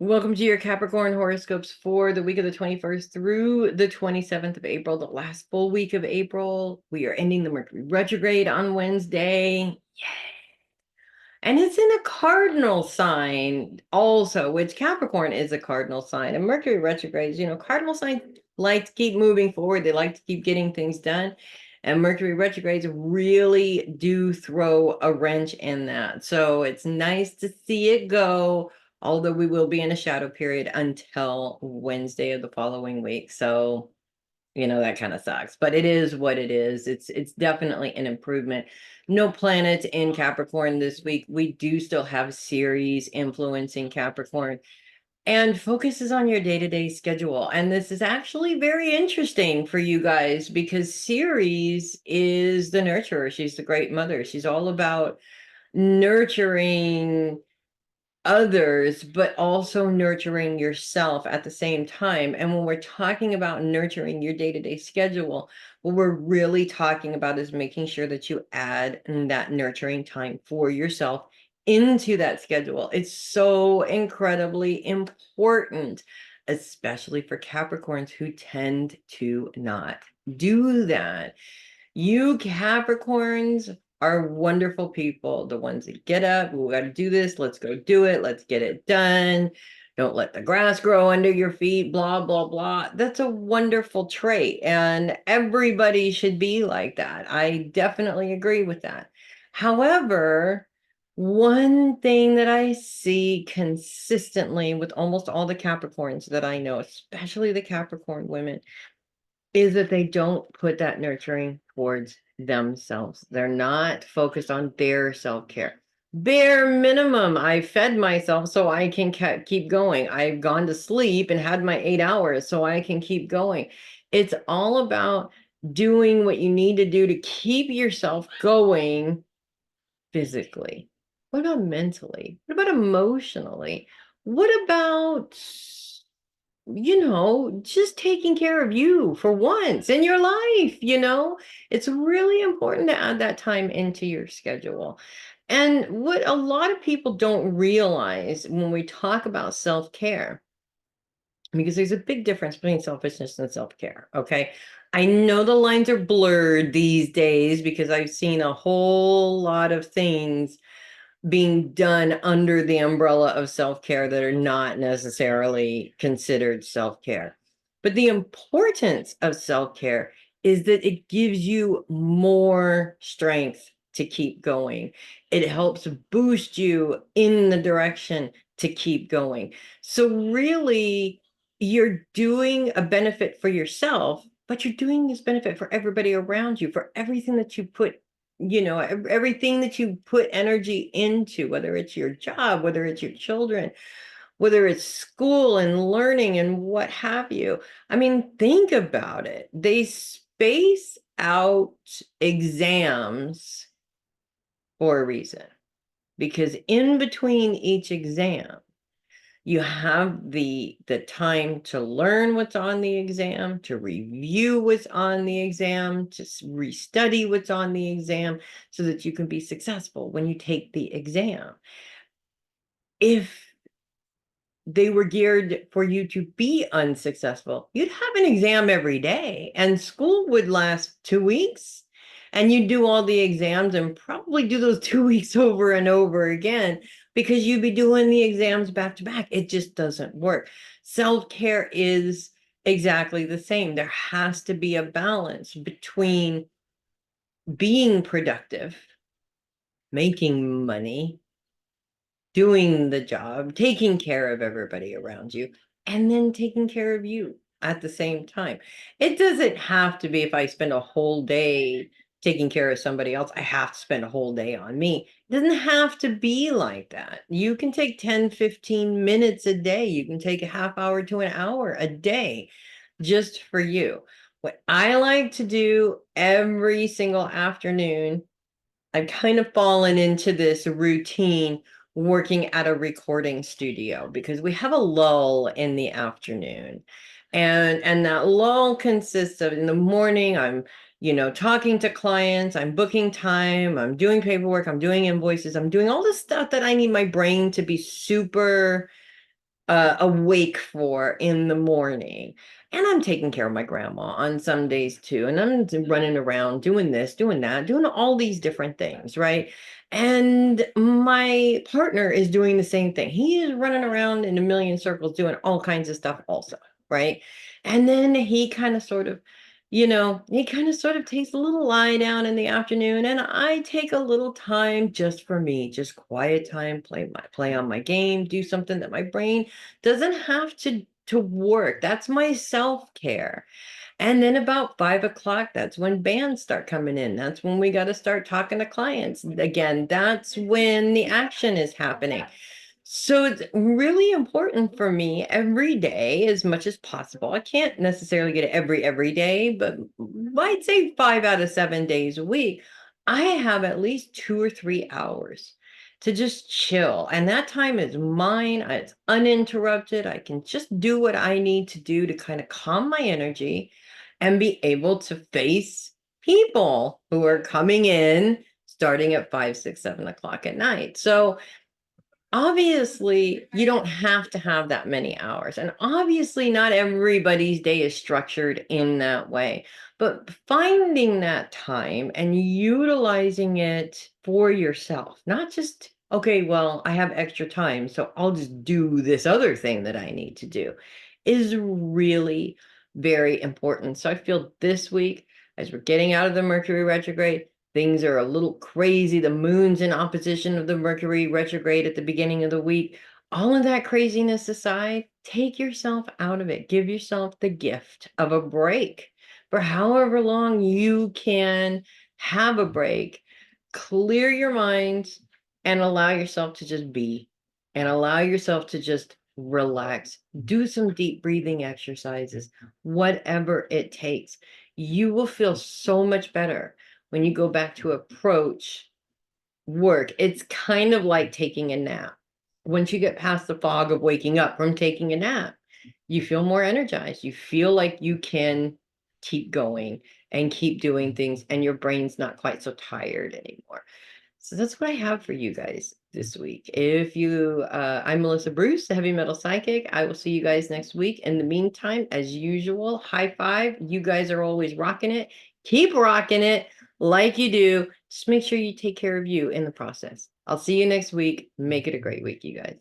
Welcome to your Capricorn horoscopes for the week of the 21st through the 27th of April, the last full week of April. We are ending the Mercury retrograde on Wednesday. And it's in a cardinal sign also, which Capricorn is a cardinal sign. And Mercury retrogrades, cardinal signs like to keep moving forward. They like to keep getting things done. And Mercury retrogrades really do throw a wrench in that. So it's nice to see it go, although we will be in a shadow period until Wednesday of the following week. So that kind of sucks, but it is what it is. It's definitely an improvement. No planets in Capricorn this week. We do still have Ceres influencing Capricorn and focuses on your day-to-day schedule. And this is actually very interesting for you guys because Ceres is the nurturer. She's the great mother. She's all about nurturing others, but also nurturing yourself at the same time. And when we're talking about nurturing your day-to-day schedule, what we're really talking about is making sure that you add that nurturing time for yourself into that schedule. It's so incredibly important, especially for Capricorns who tend to not do that. You Capricorns are wonderful people, the ones that get up, we got to do this, let's go do it, let's get it done. Don't let the grass grow under your feet, blah, blah, blah. That's a wonderful trait, and everybody should be like that. I definitely agree with that. However, one thing that I see consistently with almost all the Capricorns that I know, especially the Capricorn women, is that they don't put that nurturing towards themselves. They're not focused on their self-care. Bare minimum, I fed myself so I can keep going. I've gone to sleep and had my 8 hours so I can keep going. It's all about doing what you need to do to keep yourself going physically. What about mentally? What about emotionally? What about just taking care of you for once in your life. It's really important to add that time into your schedule. And what a lot of people don't realize when we talk about self-care, because there's a big difference between selfishness and self-care, okay? I know the lines are blurred these days because I've seen a whole lot of things being done under the umbrella of self-care that are not necessarily considered self-care. But the importance of self-care is that it gives you more strength to keep going. It helps boost you in the direction to keep going. So really, you're doing a benefit for yourself, but you're doing this benefit for everybody around you, for everything that you put everything that you put energy into, whether it's your job, whether it's your children, whether it's school and learning and what have you. I mean, think about it. They space out exams for a reason, because in between each exam, you have the time to learn what's on the exam, to review what's on the exam, to restudy what's on the exam so that you can be successful when you take the exam. If they were geared for you to be unsuccessful, you'd have an exam every day and school would last 2 weeks and you'd do all the exams and probably do those 2 weeks over and over again because you'd be doing the exams back to back. It just doesn't work. Self-care is exactly the same. There has to be a balance between being productive, making money, doing the job, taking care of everybody around you, and then taking care of you at the same time. It doesn't have to be if I spend a whole day taking care of somebody else, I have to spend a whole day on me. It doesn't have to be like that. You can take 10, 15 minutes a day. You can take a half hour to an hour a day just for you. What I like to do every single afternoon, I've kind of fallen into this routine working at a recording studio because we have a lull in the afternoon. And that lull consists of in the morning, I'm, talking to clients, I'm booking time, I'm doing paperwork, I'm doing invoices, I'm doing all the stuff that I need my brain to be super awake for in the morning. And I'm taking care of my grandma on some days too. And I'm running around doing this, doing that, doing all these different things, right? And my partner is doing the same thing. He is running around in a million circles doing all kinds of stuff also, right? And then he kind of sort of, he kind of sort of takes a little lie down in the afternoon, and I take a little time just for me, just quiet time, play on my game, do something that my brain doesn't have to work. That's my self-care. And then about 5 o'clock, that's when bands start coming in. That's when we got to start talking to clients. Again, that's when the action is happening. So it's really important for me every day as much as possible. I can't necessarily get it every day, but I'd say 5 out of 7 days a week, I have at least 2 or 3 hours to just chill. And that time is mine. It's uninterrupted. I can just do what I need to do to kind of calm my energy and be able to face people who are coming in starting at 5, 6, 7 o'clock at night. So obviously, you don't have to have that many hours. And obviously, not everybody's day is structured in that way. But finding that time and utilizing it for yourself, not just, okay, well, I have extra time, so I'll just do this other thing that I need to do, is really very important. So I feel this week, as we're getting out of the Mercury retrograde, things are a little crazy. The moon's in opposition of the Mercury retrograde at the beginning of the week. All of that craziness aside, take yourself out of it. Give yourself the gift of a break for however long you can have a break. Clear your mind and allow yourself to just be and allow yourself to just relax. Do some deep breathing exercises, whatever it takes. You will feel so much better when you go back to approach work. It's kind of like taking a nap. Once you get past the fog of waking up from taking a nap, you feel more energized. You feel like you can keep going and keep doing things, and your brain's not quite so tired anymore. So that's what I have for you guys this week. I'm Melissa Bruce, the heavy metal psychic. I will see you guys next week. In the meantime, as usual, high five. You guys are always rocking it. Keep rocking it like you do. Just make sure you take care of you in the process. I'll see you next week. Make it a great week, you guys.